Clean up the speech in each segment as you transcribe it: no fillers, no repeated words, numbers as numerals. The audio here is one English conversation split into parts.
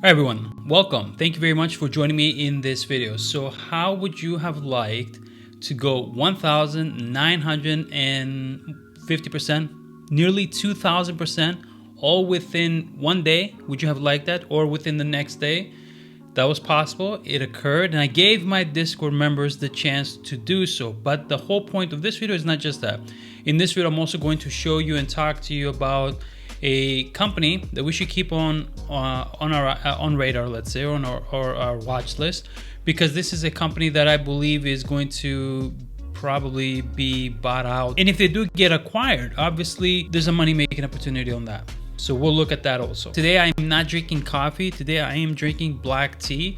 Hi everyone, welcome. Thank you very much for joining me in this video. So how would you have liked to go 1,950%, nearly 2,000%, all within one day? Would you have liked that, or within the next day? That was possible, it occurred, and I gave my Discord members the chance to do so. But the whole point of this video is not just that. In this video, I'm also going to show you and talk to you about a company that we should keep on our radar, let's say, or on our watch list, because this is a company that I believe is going to probably be bought out. And if they do get acquired, obviously there's a money making opportunity on that. So we'll look at that also. Today I am not drinking coffee. Today I am drinking black tea,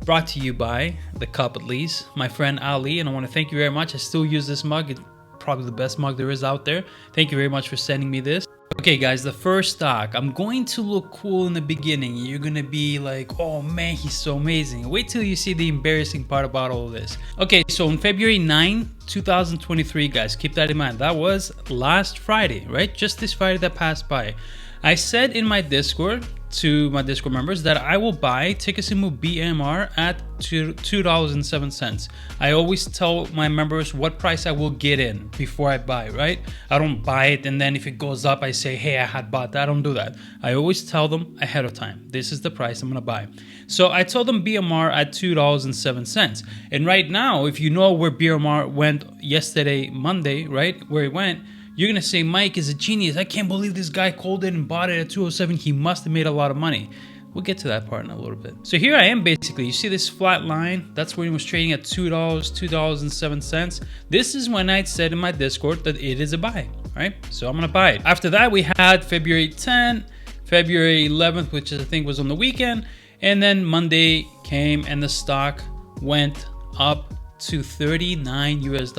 brought to you by the cup, at least, my friend Ali. And I want to thank you very much. I still use this mug. It's probably the best mug there is out there. Thank you very much for sending me this. Okay guys, the first stock. I'm going to look cool in the beginning. You're gonna be like, oh man, he's so amazing. Wait till you see the embarrassing part about all of this. Okay, so on February 9, 2023, guys, keep that in mind. That was last Friday, right? Just this Friday that passed by. I said in my Discord, to my Discord members, that I will buy Ticketsymbol BMR at $2.07. I always tell my members what price I will get in before I buy, right? I don't buy it and then if it goes up, I say, hey, I had bought that. I don't do that. I always tell them ahead of time, this is the price I'm gonna buy. So I told them BMR at $2.07. And right now, if you know where BMR went yesterday, Monday, right? Where it went, you're gonna say, Mike is a genius. I can't believe this guy called it and bought it at 207. He must have made a lot of money. We'll get to that part in a little bit. So here I am basically. You see this flat line? That's when it was trading at $2, $2.07. This is when I said in my Discord that it is a buy, right? So I'm gonna buy it. After that, we had February 10th, February 11th, which I think was on the weekend. And then Monday came and the stock went up to $39 US.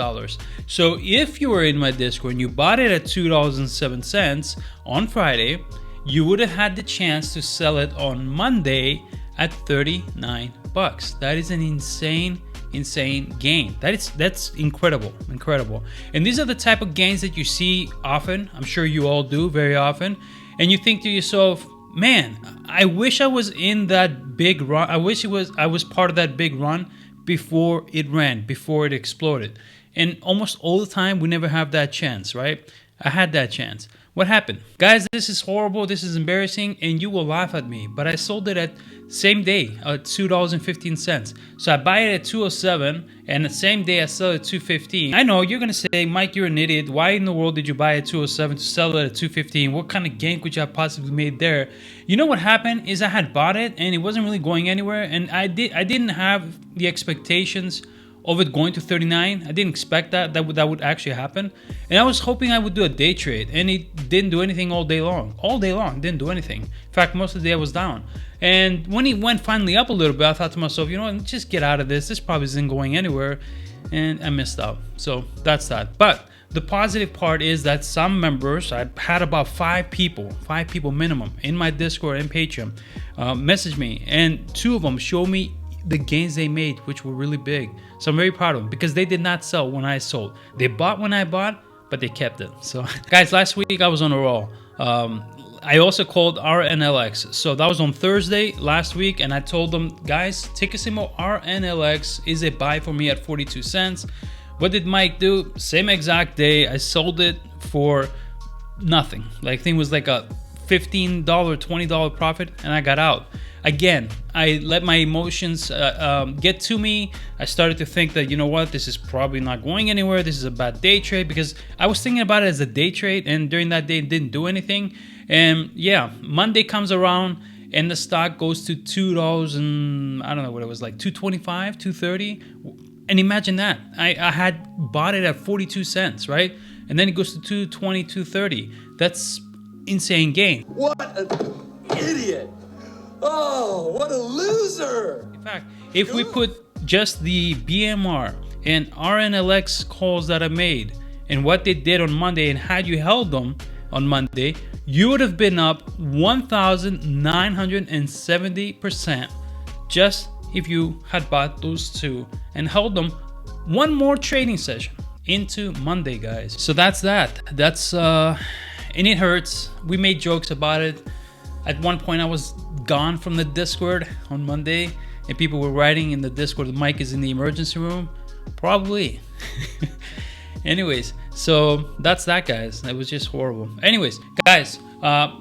So if you were in my Discord and you bought it at $2.07 on Friday, you would have had the chance to sell it on Monday at 39 bucks. That is an insane gain. That's incredible. And these are the type of gains that you see often. I'm sure you all do very often. And you think to yourself, man, I wish I was in that big run. I wish I was part of that big run before it ran, before it exploded. And almost all the time, we never have that chance, right? I had that chance. What happened? Guys, this is horrible, this is embarrassing, and you will laugh at me, but I sold it at same day at $2.15. So I buy it at 207, and the same day I sell it at 215. I know you're gonna say, Mike, you're an idiot. Why in the world did you buy it at 207 to sell it at 215? What kind of gain could you have possibly made there? You know what happened is I had bought it and it wasn't really going anywhere, and I didn't have the expectations of it going to 39. I didn't expect that would actually happen, and I was hoping I would do a day trade, and it didn't do anything all day long. Didn't do anything. In fact, most of the day I was down. And when it went finally up a little bit, I thought to myself, you know what, just get out of this. This probably isn't going anywhere, and I missed out. So that's that. But the positive part is that some members, I had about five people minimum in my Discord and Patreon, message me, and two of them show me the gains they made, which were really big. So I'm very proud of them because they did not sell when I sold. They bought when I bought, but they kept it. So guys, last week I was on a roll. I also called RNLX. So that was on Thursday last week, and I told them, guys, Ticketsymbol RNLX is a buy for me at 42 cents. What did Mike do? Same exact day, I sold it for nothing. Like, I think it was like a $15, $20 profit, and I got out. Again, I let my emotions get to me. I started to think that, you know what, this is probably not going anywhere. This is a bad day trade, because I was thinking about it as a day trade, and during that day it didn't do anything. And yeah, Monday comes around and the stock goes to $2 and I don't know what it was, like $2.25, $2.30. And imagine that. I had bought it at 42 cents, right? And then it goes to $2.20, $2.30. That's insane gain. What an idiot. Oh, what a loser! In fact, if we put just the BMR and RNLX calls that I made and what they did on Monday, and had you held them on Monday, you would have been up 1,970% just if you had bought those two and held them one more trading session into Monday, guys. So that's that. And it hurts. We made jokes about it. At one point I was gone from the Discord on Monday and people were writing in the Discord, the mic is in the emergency room? Probably. Anyways, so that's that, guys. That was just horrible. Anyways, guys,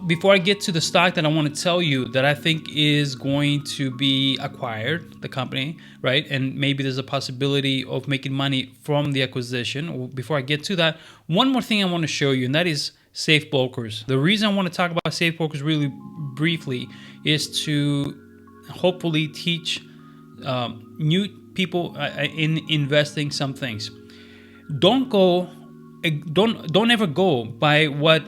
before I get to the stock that I want to tell you that I think is going to be acquired, the company, right? And maybe there's a possibility of making money from the acquisition. Before I get to that, one more thing I want to show you, and that is Safe Brokers. The reason I want to talk about Safe Brokers really briefly is to hopefully teach new people in investing some things. Don't ever go by what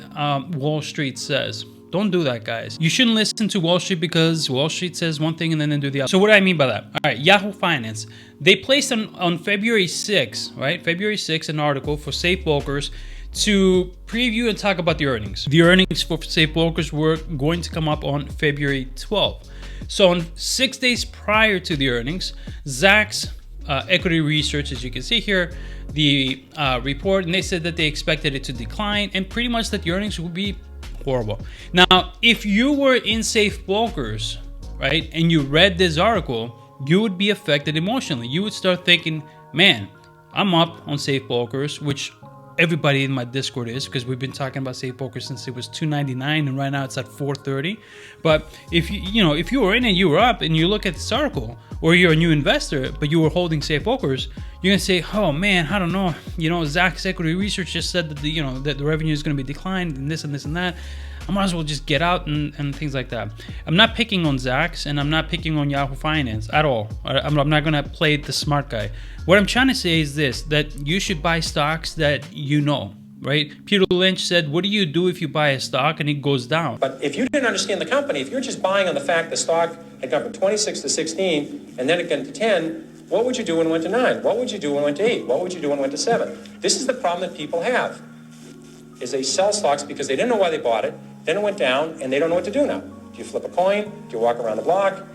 Wall Street says. Don't do that, guys. You shouldn't listen to Wall Street because Wall Street says one thing and then they do the other. So what do I mean by that? All right, Yahoo Finance. They placed on February 6th, right? February 6th, an article for Safe Brokers to preview and talk about the earnings. The earnings for Safe Brokers were going to come up on February 12th. So on 6 days prior to the earnings, Zacks Equity Research, as you can see here, the report, and they said that they expected it to decline and pretty much that the earnings would be horrible. Now, if you were in Safe Brokers, right, and you read this article, you would be affected emotionally. You would start thinking, man, I'm up on Safe Brokers, which everybody in my Discord is, because we've been talking about Safe Brokers since it was $2.99 and right now it's at $4.30. But if you were in and you were up and you look at this article, or you're a new investor but you were holding Safe Brokers, you're gonna say, oh man, I don't know, Zacks Equity Research just said that that the revenue is gonna be declined and this and this and that. I might as well just get out and things like that. I'm not picking on Zacks and I'm not picking on Yahoo Finance at all. I'm not gonna play the smart guy. What I'm trying to say is this, that you should buy stocks that you know, right? Peter Lynch said, what do you do if you buy a stock and it goes down? But if you didn't understand the company, if you're just buying on the fact the stock had gone from 26 to 16 and then it got to 10, what would you do when it went to 9? What would you do when it went to 8? What would you do when it went to 7? This is the problem that people have, is they sell stocks because they didn't know why they bought it, then it went down, and they don't know what to do now. Do you flip a coin? Do you walk around the block?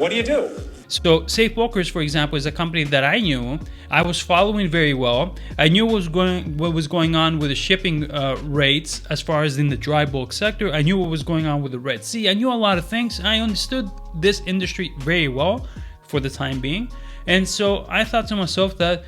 What do you do? So Safe Brokers, for example, is a company that I knew. I was following very well. I knew what was going on with the shipping rates as far as in the dry bulk sector. I knew what was going on with the Red Sea. I knew a lot of things. I understood this industry very well for the time being. And so I thought to myself that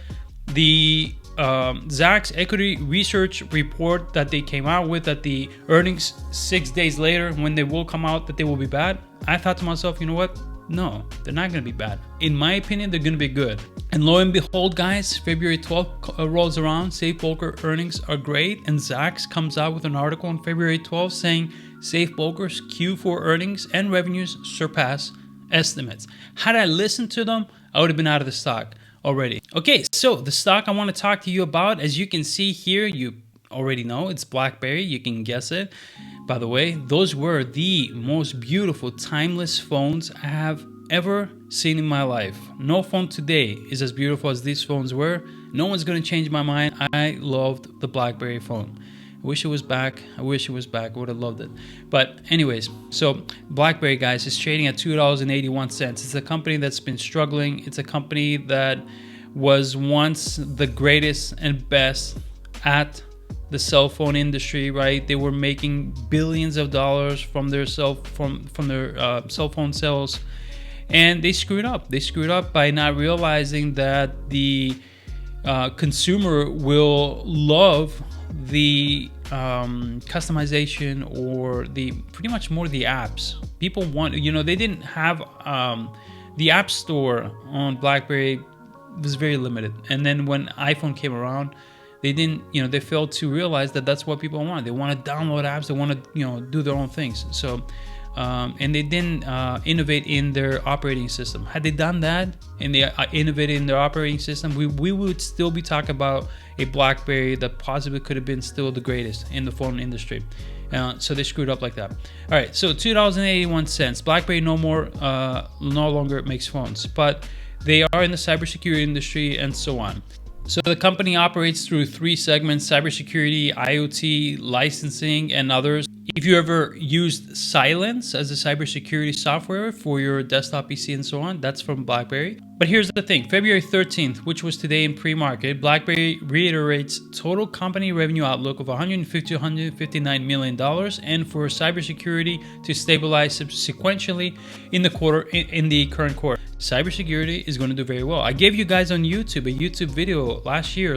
the Zacks Equity Research report that they came out with, that the earnings 6 days later when they will come out, that they will be bad. I thought to myself, you know what? No, they're not going to be bad. In my opinion, they're going to be good. And lo and behold, guys, February 12th rolls around. Safe Broker earnings are great. And Zacks comes out with an article on February 12th saying Safe Broker's Q4 earnings and revenues surpass estimates. Had I listened to them, I would have been out of the stock already. Okay, so the stock I want to talk to you about, as you can see here, you already know it's BlackBerry. You can guess it. By the way, those were the most beautiful, timeless phones I have ever seen in my life. No phone today is as beautiful as these phones were. No one's going to change my mind. I loved the BlackBerry phone. I wish it was back. I wish it was back. I would have loved it. But anyways, so BlackBerry, guys, is trading at $2.81. It's a company that's been struggling. It's a company that was once the greatest and best at the cell phone industry, right? They were making billions of dollars from their cell phone sales, and they screwed up. They screwed up by not realizing that the consumer will love the customization, or the pretty much more the apps. People want, they didn't have the app store on BlackBerry was very limited, and then when iPhone came around, they didn't, they failed to realize that that's what people want. They want to download apps. They want to, do their own things. So, and they didn't innovate in their operating system. Had they done that and they innovated in their operating system, we would still be talking about a BlackBerry that possibly could have been still the greatest in the phone industry. So they screwed up like that. All right, so $2.81. BlackBerry no longer makes phones, but they are in the cybersecurity industry and so on. So the company operates through 3 segments: cybersecurity, IoT, licensing, and others. If you ever used Silence as a cybersecurity software for your desktop PC and so on, that's from BlackBerry. But here's the thing, February 13th, which was today in pre-market, BlackBerry reiterates total company revenue outlook of $150 to $159 million and for cybersecurity to stabilize sequentially in the current quarter. Cybersecurity is going to do very well. I gave you guys on YouTube a YouTube video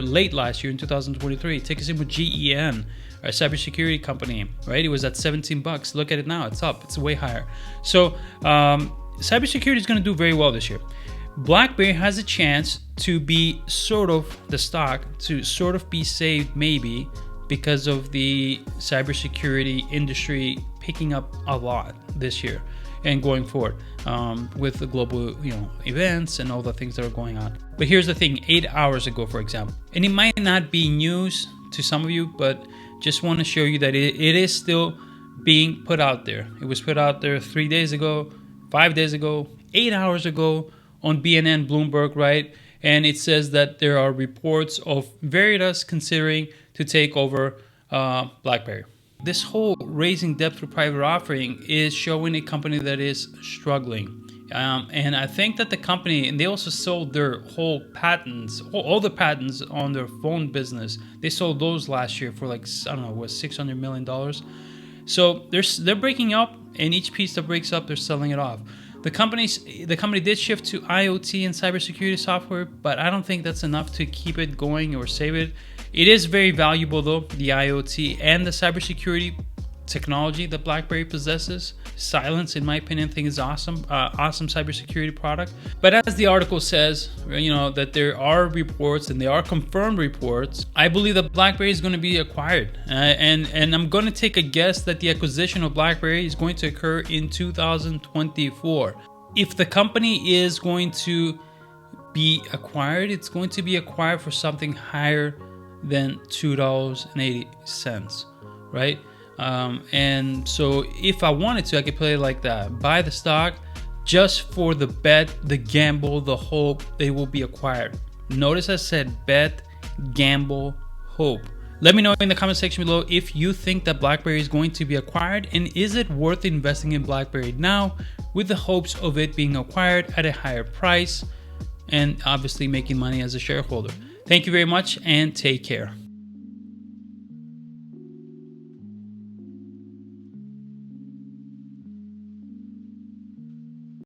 late last year in 2023, take a symbol GEN. A cybersecurity company, right? It was at 17 bucks. Look at it now, it's up, it's way higher. So cybersecurity is going to do very well this year. BlackBerry has a chance to be the stock to be saved maybe because of the cybersecurity industry picking up a lot this year and going forward with the global events and all the things that are going on. But here's the thing, 8 hours ago, for example, and it might not be news to some of you, but just want to show you that it is still being put out there. It was put out there 3 days ago, 5 days ago, 8 hours ago on BNN, Bloomberg, right? And it says that there are reports of Veritas considering to take over BlackBerry. This whole raising debt through private offering is showing a company that is struggling. And I think that the company, and they also sold their whole patents, all the patents on their phone business. They sold those last year for like, I don't know, what, $600 million. So they're breaking up, and each piece that breaks up, they're selling it off. The company did shift to IoT and cybersecurity software, but I don't think that's enough to keep it going or save it. It is very valuable though, the IoT and the cybersecurity technology that BlackBerry possesses. Silence, in my opinion, I think is awesome cybersecurity product. But as the article says, that there are reports, and they are confirmed reports. I believe that BlackBerry is going to be acquired, and I'm going to take a guess that the acquisition of BlackBerry is going to occur in 2024. If the company is going to be acquired, it's going to be acquired for something higher than $2.80, right? And so if I wanted to, I could play it like that. Buy the stock just for the bet, the gamble, the hope they will be acquired. Notice I said bet, gamble, hope. Let me know in the comment section below if you think that BlackBerry is going to be acquired, and is it worth investing in BlackBerry now with the hopes of it being acquired at a higher price and obviously making money as a shareholder. Thank you very much and take care.